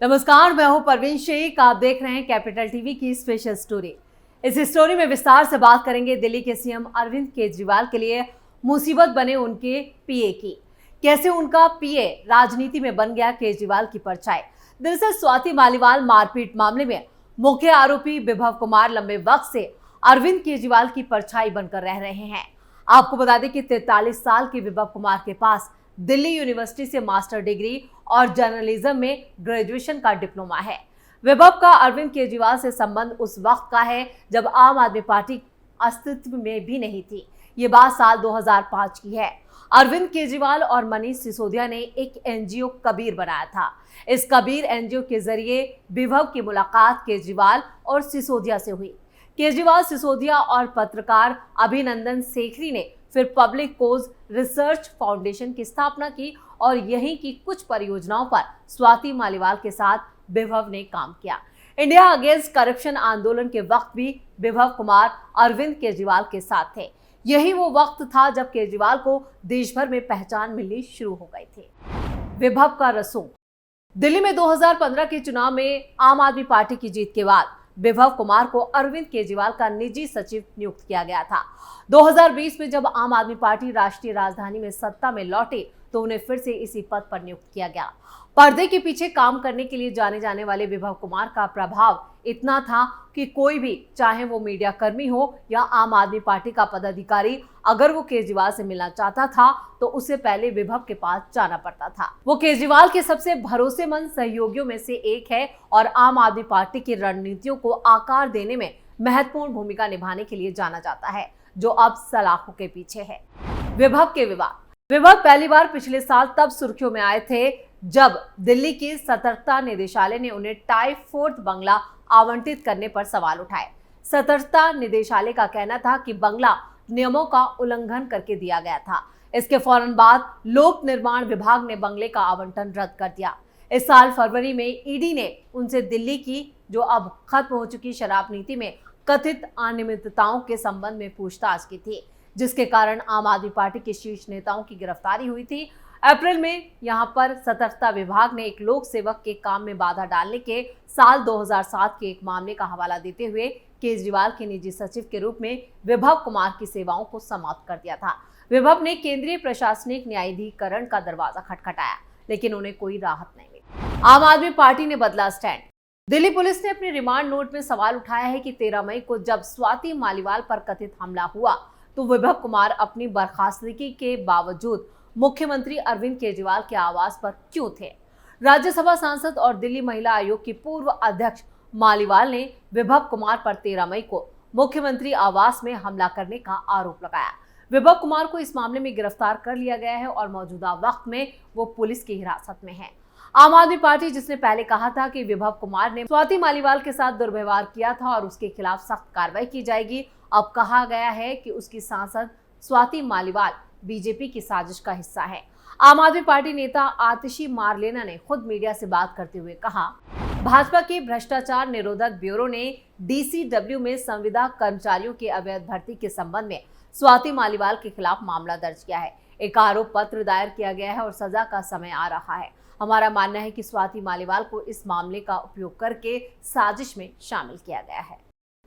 नमस्कार, मैं हूं परवीन शेख। आप देख रहे हैं कैपिटल टीवी की स्पेशल स्टोरी। इस स्टोरी में विस्तार से बात करेंगे दिल्ली के सीएम अरविंद केजरीवाल के लिए मुसीबत बने उनके पीए की। कैसे उनका पीए राजनीति में बन गया केजरीवाल की परछाई। दरअसल स्वाति मालीवाल मारपीट मामले में मुख्य आरोपी विभव कुमार लंबे वक्त से अरविंद केजरीवाल की परछाई बनकर रह रहे हैं। आपको बता दें कि 43 साल के विभव कुमार के पास दिल्ली यूनिवर्सिटी से मास्टर डिग्री और जर्नलिज्म में ग्रेजुएशन का डिप्लोमा है। विभव का अरविंद केजरीवाल से संबंध उस वक्त का है जब आम आदमी पार्टी अस्तित्व में भी नहीं थी। ये बात साल 2005 की है। अरविंद केजरीवाल और मनीष सिसोदिया ने एक एनजीओ कबीर बनाया था। इस कबीर एनजीओ के जरिए विभव की मुलाकात केजरीवाल और सिसोदिया से हुई। केजरीवाल, सिसोदिया और पत्रकार अभिनंदन सेखरी ने फिर पब्लिक कोज रिसर्च फाउंडेशन की स्थापना की और यहीं की कुछ परियोजनाओं पर स्वाति मालीवाल के साथ विभव ने काम किया। इंडिया अगेंस्ट करप्शन आंदोलन के वक्त भी विभव कुमार अरविंद केजरीवाल के साथ थे। यही वो वक्त था जब केजरीवाल को देश भर में पहचान मिलनी शुरू हो गई थी। विभव का रसूख। दिल्ली में 2015 के चुनाव में आम आदमी पार्टी की जीत के बाद विभव कुमार को अरविंद केजरीवाल का निजी सचिव नियुक्त किया गया था। 2020 में जब आम आदमी पार्टी राष्ट्रीय राजधानी में सत्ता में लौटी तो उन्हें फिर से इसी पद पर नियुक्त किया गया। पर्दे के पीछे काम करने के लिए जाने जाने वाले विभव कुमार का प्रभाव इतना था कि कोई भी, चाहे वो मीडिया कर्मी हो या आम आदमी पार्टी का पदाधिकारी, अगर वो केजरीवाल से मिलना चाहता था तो उससे पहले विभव के पास जाना पड़ता था। वो केजरीवाल के सबसे भरोसेमंद सहयोगियों में से एक है और आम आदमी पार्टी की रणनीतियों को आकार देने में महत्वपूर्ण भूमिका निभाने के लिए जाना जाता है, जो अब सलाखों के पीछे है। विभव के विवाद। विभव पहली बार पिछले साल तब सुर्खियों में आए थे जब दिल्ली की सतर्कता निदेशालय ने उन्हें टाइप 4 बंगला आवंटित करने पर सवाल उठाए। सतर्कता निदेशालय का कहना था कि बंगला नियमों का उल्लंघन करके दिया गया था। इसके फौरन बाद लोक निर्माण विभाग ने बंगले का आवंटन रद्द कर दिया। इस साल फरवरी में ईडी ने उनसे दिल्ली की जो अब खत्म हो चुकी शराब नीति में कथित अनियमितताओं के संबंध में पूछताछ की थी, जिसके कारण आम आदमी पार्टी के शीर्ष नेताओं की गिरफ्तारी हुई थी। अप्रैल में यहां पर सतर्कता विभाग ने एक लोक सेवक के काम में बाधा डालने के साल 2007 के एक मामले का हवाला देते हुए केजरीवाल के निजी सचिव के रूप में विभव कुमार की सेवाओं को समाप्त कर दिया था। विभव ने केंद्रीय प्रशासनिक न्यायाधिकरण का दरवाजा खटखटाया, लेकिन उन्हें कोई राहत नहीं मिली। आम आदमी पार्टी ने बदला स्टैंड। दिल्ली पुलिस ने अपने रिमांड नोट में सवाल उठाया है कि 13 मई को जब स्वाति मालीवाल पर कथित हमला हुआ तो विभव कुमार अपनी बर्खास्तगी के बावजूद मुख्यमंत्री अरविंद केजरीवाल के आवास पर क्यों थे। राज्यसभा सांसद और दिल्ली महिला आयोग की पूर्व अध्यक्ष मालीवाल ने विभव कुमार पर 13 मई को मुख्यमंत्री आवास में हमला करने का आरोप लगाया। विभव कुमार को इस मामले में गिरफ्तार कर लिया गया है और मौजूदा वक्त में वो पुलिस की हिरासत में है। आम आदमी पार्टी, जिसने पहले कहा था कि विभव कुमार ने स्वाति मालीवाल के साथ दुर्व्यवहार किया था और उसके खिलाफ सख्त कार्रवाई की जाएगी, अब कहा गया है कि उसकी सांसद स्वाति मालीवाल बीजेपी की साजिश का हिस्सा है। आम आदमी पार्टी नेता आतिशी मारलेना ने खुद मीडिया से बात करते हुए कहा, भाजपा के भ्रष्टाचार निरोधक ब्यूरो ने डीसीडब्ल्यू में संविदा कर्मचारियों के अवैध भर्ती के संबंध में स्वाति मालीवाल के खिलाफ मामला दर्ज किया है। एक आरोप पत्र दायर किया गया है और सजा का समय आ रहा है। हमारा मानना है कि स्वाति मालीवाल को इस मामले का उपयोग करके साजिश में शामिल किया गया है।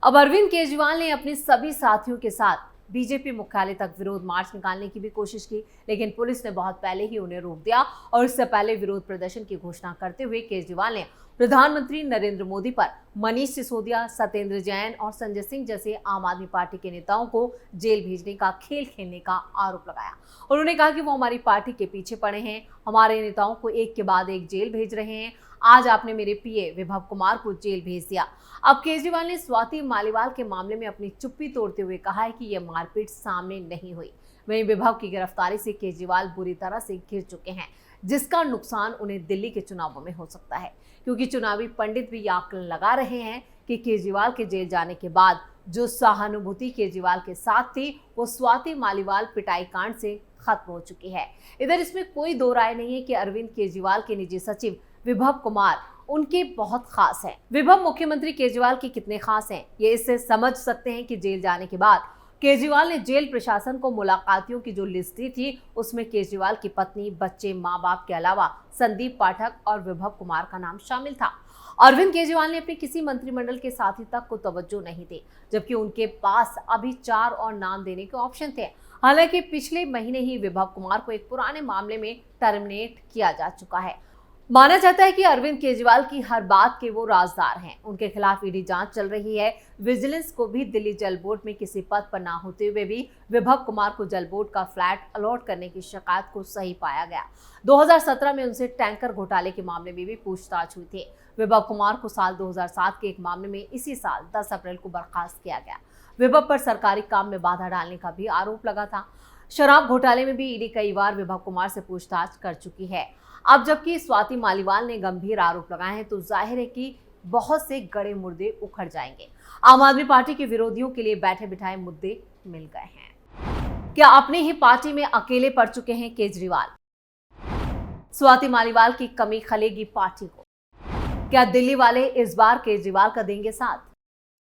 अब अरविंद केजरीवाल ने अपने सभी साथियों के साथ बीजेपी मुख्यालय तक विरोध मार्च निकालने की भी कोशिश की, लेकिन पुलिस ने बहुत पहले ही उन्हें रोक दिया और इससे पहले विरोध प्रदर्शन की घोषणा करते हुए केजरीवाल ने प्रधानमंत्री नरेंद्र मोदी पर मनीष सिसोदिया, सत्येंद्र जैन और संजय सिंह जैसे आम आदमी पार्टी के नेताओं को जेल भेजने का खेल खेलने का आरोप लगाया। उन्होंने कहा कि वो हमारी पार्टी के पीछे पड़े हैं, हमारे नेताओं को एक के बाद एक जेल भेज रहे हैं। आज आपने मेरे पीए विभव कुमार को जेल भेज दिया। अब केजरीवाल ने स्वाति मालीवाल के मामले में अपनी चुप्पी तोड़ते हुए कहा है कि यह मारपीट सामने नहीं हुई। वहीं विभव की गिरफ्तारी से केजरीवाल बुरी तरह से घिर चुके हैं, जिसका नुकसान उन्हें दिल्ली के चुनावों में हो सकता है, क्योंकि चुनावी पंडित भी आकलन लगा रहे हैं कि केजरीवाल के जेल जाने के बाद जो सहानुभूति केजरीवाल के साथ थी वो स्वाति मालीवाल पिटाई कांड से खत्म हो चुकी है। इधर इसमें कोई दो राय नहीं है कि अरविंद केजरीवाल के निजी सचिव विभव कुमार उनके बहुत खास हैं। विभव मुख्यमंत्री केजरीवाल के कितने खास हैं, ये इससे समझ सकते हैं कि जेल जाने के बाद केजरीवाल ने जेल प्रशासन को मुलाकातियों की जो लिस्ट दी थी, उसमें केजरीवाल की पत्नी, बच्चे, माँ बाप के अलावा संदीप पाठक और विभव कुमार का नाम शामिल था। अरविंद केजरीवाल ने अपने किसी मंत्रिमंडल के साथी तक को तवज्जो नहीं दी, जबकि उनके पास अभी 4 और नाम देने के ऑप्शन थे। हालांकि पिछले महीने ही विभव कुमार को एक पुराने मामले में टर्मिनेट किया जा चुका है। माना जाता है कि अरविंद केजरीवाल की हर बात के वो राजदार हैं। उनके खिलाफ ईडी जांच चल रही है। विजिलेंस को भी दिल्ली जल बोर्ड में किसी पद पर ना होते हुए भी विभव कुमार को जल बोर्ड का फ्लैट अलॉट करने की शिकायत को सही पाया गया। 2017 में उनसे टैंकर घोटाले के मामले में भी पूछताछ हुई थी। विभव कुमार को साल 2007 के एक मामले में इसी साल 10 अप्रैल को बर्खास्त किया गया। विभव पर सरकारी काम में बाधा डालने का भी आरोप लगा था। शराब घोटाले में भी ईडी कई बार विभव कुमार से पूछताछ कर चुकी है। अब जबकि स्वाति मालीवाल ने गंभीर आरोप लगाए हैं, तो जाहिर है कि बहुत से गड़े मुर्दे उखड़ जाएंगे। आम आदमी पार्टी के विरोधियों के लिए बैठे बिठाए मुद्दे मिल गए हैं। क्या अपनी ही पार्टी में अकेले पड़ चुके हैं केजरीवाल? स्वाति मालीवाल की कमी खलेगी पार्टी को? क्या दिल्ली वाले इस बार केजरीवाल का देंगे साथ?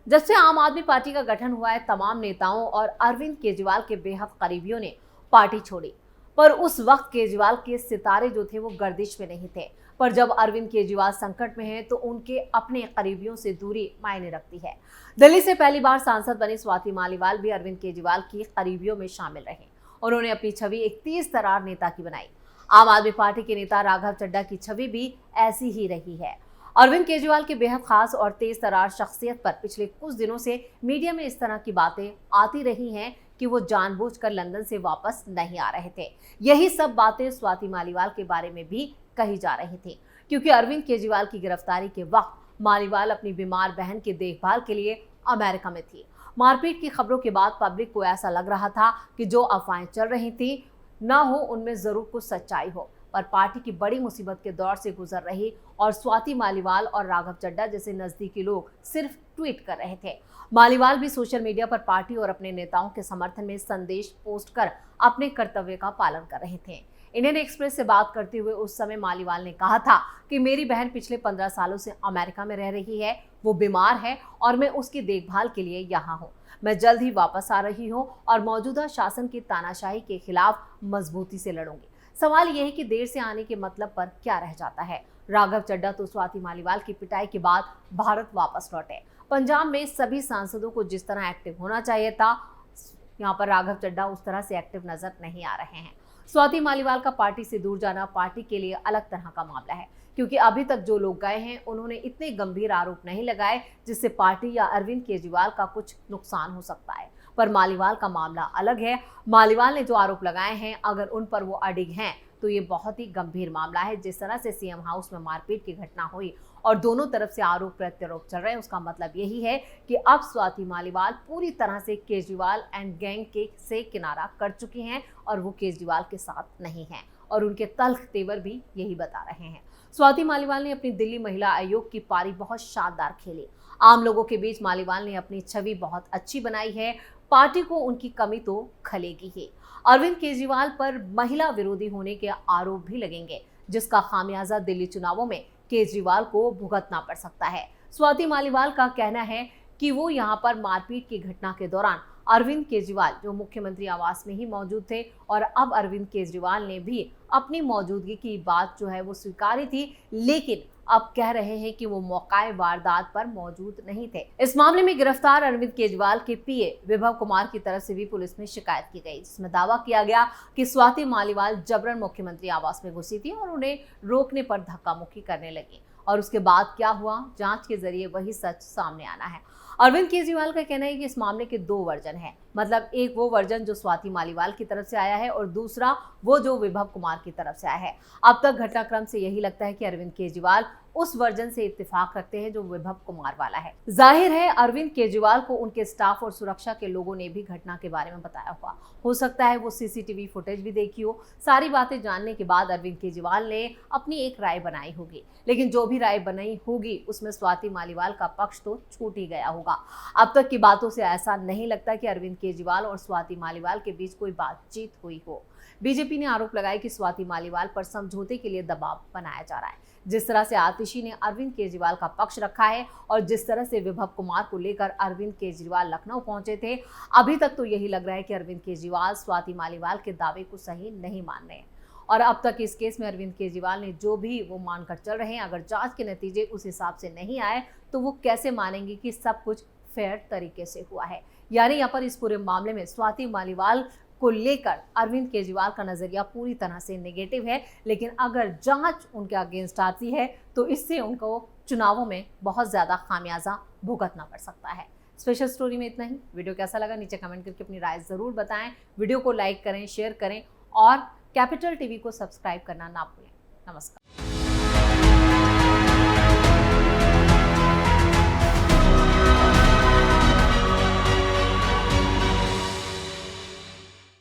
जब से आम आदमी पार्टी का गठन हुआ है, तमाम नेताओं और अरविंद केजरीवाल के बेहद करीबियों ने पार्टी छोड़ी, पर उस वक्त केजरीवाल के सितारे जो थे वो गर्दिश में नहीं थे। पर जब अरविंद केजरीवाल संकट में हैं, तो उनके अपने करीबियों से दूरी मायने रखती है। दिल्ली से पहली बार सांसद बनी स्वाति मालीवाल भी अरविंद केजरीवाल की करीबियों में शामिल रहे। उन्होंने अपनी छवि एक तेज तर्रार नेता की बनाई। आम आदमी पार्टी के नेता राघव चड्ढा की छवि भी ऐसी ही रही है। अरविंद केजरीवाल के बेहद खास और तेज तर्रार शख्सियत पर पिछले कुछ दिनों से मीडिया में इस तरह की बातें आती रही हैं कि वो जानबूझकर लंदन से वापस नहीं आ रहे थे। यही सब बातें स्वाति मालीवाल के बारे में भी कही जा रही थी, क्योंकि अरविंद केजरीवाल की गिरफ्तारी के वक्त मालीवाल अपनी बीमार बहन की देखभाल के लिए अमेरिका में थी। मारपीट की खबरों के बाद पब्लिक को ऐसा लग रहा था कि जो अफवाहें चल रही थी ना हो उनमें जरूर कुछ सच्चाई हो, पर पार्टी की बड़ी मुसीबत के दौर से गुजर रही और स्वाति मालीवाल और राघव चड्ढा जैसे नजदीकी लोग सिर्फ ट्वीट कर रहे थे। मालीवाल भी सोशल मीडिया पर पार्टी और अपने नेताओं के समर्थन में संदेश पोस्ट कर अपने कर्तव्य का पालन कर रहे थे। इंडियन एक्सप्रेस से बात करते हुए उस समय मालीवाल ने कहा था कि मेरी बहन पिछले 15 सालों से अमेरिका में रह रही है, वो बीमार है और मैं उसकी देखभाल के लिए यहाँ हूँ। मैं जल्द ही वापस आ रही हूँ और मौजूदा शासन की तानाशाही के खिलाफ मजबूती से लड़ूंगी। सवाल यह है कि देर से आने के मतलब पर क्या रह जाता है। राघव चड्ढा तो स्वाति मालीवाल की पिटाई के बाद भारत वापस लौटे। पंजाब में सभी सांसदों को जिस तरह एक्टिव होना चाहिए था, यहाँ पर राघव चड्ढा उस तरह से एक्टिव नजर नहीं आ रहे हैं। स्वाति मालीवाल का पार्टी से दूर जाना पार्टी के लिए अलग तरह का मामला है, क्योंकि अभी तक जो लोग गए हैं उन्होंने इतने गंभीर आरोप नहीं लगाए जिससे पार्टी या अरविंद केजरीवाल का कुछ नुकसान हो सकता है। पर मालीवाल का मामला अलग है। मालीवाल ने जो आरोप लगाए हैं, अगर उन पर वो अडिग हैं तो ये बहुत ही गंभीर मामला है। जिस तरह से सीएम हाउस में मारपीट की घटना हुई और दोनों तरफ से आरोप प्रत्यारोप चल रहे हैं, उसका मतलब यही है कि अब स्वाति मालीवाल पूरी तरह से केजरीवाल एंड गैंग के से किनारा कर चुकी हैं और वो केजरीवाल के साथ नहीं हैं, और उनके तल्ख तेवर भी यही बता रहे हैं। स्वाति मालीवाल ने अपनी दिल्ली महिला आयोग की पारी बहुत शानदार खेली। आम लोगों के बीच मालीवाल ने अपनी छवि बहुत अच्छी बनाई है। पार्टी को उनकी कमी तो खलेगी ही। अरविंद केजरीवाल पर महिला विरोधी होने के आरोप भी लगेंगे, जिसका खामियाजा दिल्ली चुनावों में केजरीवाल को भुगतना पड़ सकता है। स्वाति मालीवाल का कहना है कि वो यहाँ पर मारपीट की घटना के दौरान अरविंद केजरीवाल जो मुख्यमंत्री आवास में ही मौजूद थे, और अब अरविंद केजरीवाल ने भी अपनी मौजूदगी की बात जो है वो स्वीकारी थी, लेकिन अब कह रहे हैं कि वो मौकाए वारदात पर मौजूद नहीं थे। इस मामले में गिरफ्तार अरविंद केजरीवाल के पीए विभव कुमार की तरफ से भी पुलिस में शिकायत की गई, जिसमें दावा किया गया कि स्वाति मालीवाल जबरन मुख्यमंत्री आवास में घुसी थी और उन्हें रोकने पर धक्का मुक्की करने लगी, और उसके बाद क्या हुआ, जांच के जरिए वही सच सामने आना है। अरविंद केजरीवाल का कहना है कि इस मामले के 2 वर्जन हैं, मतलब एक वो वर्जन जो स्वाति मालीवाल की तरफ से आया है और दूसरा वो जो विभव कुमार की तरफ से आया है। अब तक घटनाक्रम से यही लगता है कि अरविंद केजरीवाल उस वर्जन से इत्तेफाक रखते हैं जो विभव कुमार वाला है। जाहिर है अरविंद केजरीवाल को उनके स्टाफ और सुरक्षा के लोगों ने भी घटना के बारे में बताया हुआ। हो सकता है वो सीसीटीवी फुटेज भी देखी हो। सारी बातें जानने के बाद अरविंद केजरीवाल ने अपनी एक राय बनाई होगी, लेकिन जो भी राय बनाई होगी उसमें स्वाति मालीवाल का पक्ष तो छूट ही गया होगा। अब तक की बातों से ऐसा नहीं लगता कि अरविंद केजरीवाल और स्वाति मालीवाल के बीच कोई बातचीत हुई हो। बीजेपी ने आरोप लगाया कि स्वाति मालीवाल पर समझौते के लिए दबाव बनाया जा रहा है। जिस तरह से आतिशी ने अरविंद केजरीवाल का पक्ष रखा है और जिस तरह से विभव कुमार को लेकर अरविंद केजरीवाल लखनऊ पहुंचे थे, अभी तक तो यही लग रहा है कि अरविंद केजरीवाल स्वाति मालीवाल के दावे को सही नहीं मान रहे हैं। और अब तक इस केस में अरविंद केजरीवाल ने जो भी वो मानकर चल रहे हैं, अगर जांच के नतीजे उस हिसाब से नहीं आए तो वो कैसे मानेंगे कि सब कुछ फेयर तरीके से हुआ है। यानी यहाँ पर इस पूरे मामले में स्वाति मालीवाल को लेकर अरविंद केजरीवाल का नजरिया पूरी तरह से नेगेटिव है, लेकिन अगर जांच उनके अगेंस्ट आती है तो इससे उनको चुनावों में बहुत ज्यादा खामियाजा भुगतना पड़ सकता है। स्पेशल स्टोरी में इतना ही। वीडियो कैसा लगा नीचे कमेंट करके अपनी राय जरूर बताएं। वीडियो को लाइक करें, शेयर करें और कैपिटल टीवी को सब्सक्राइब करना ना भूलें। नमस्कार।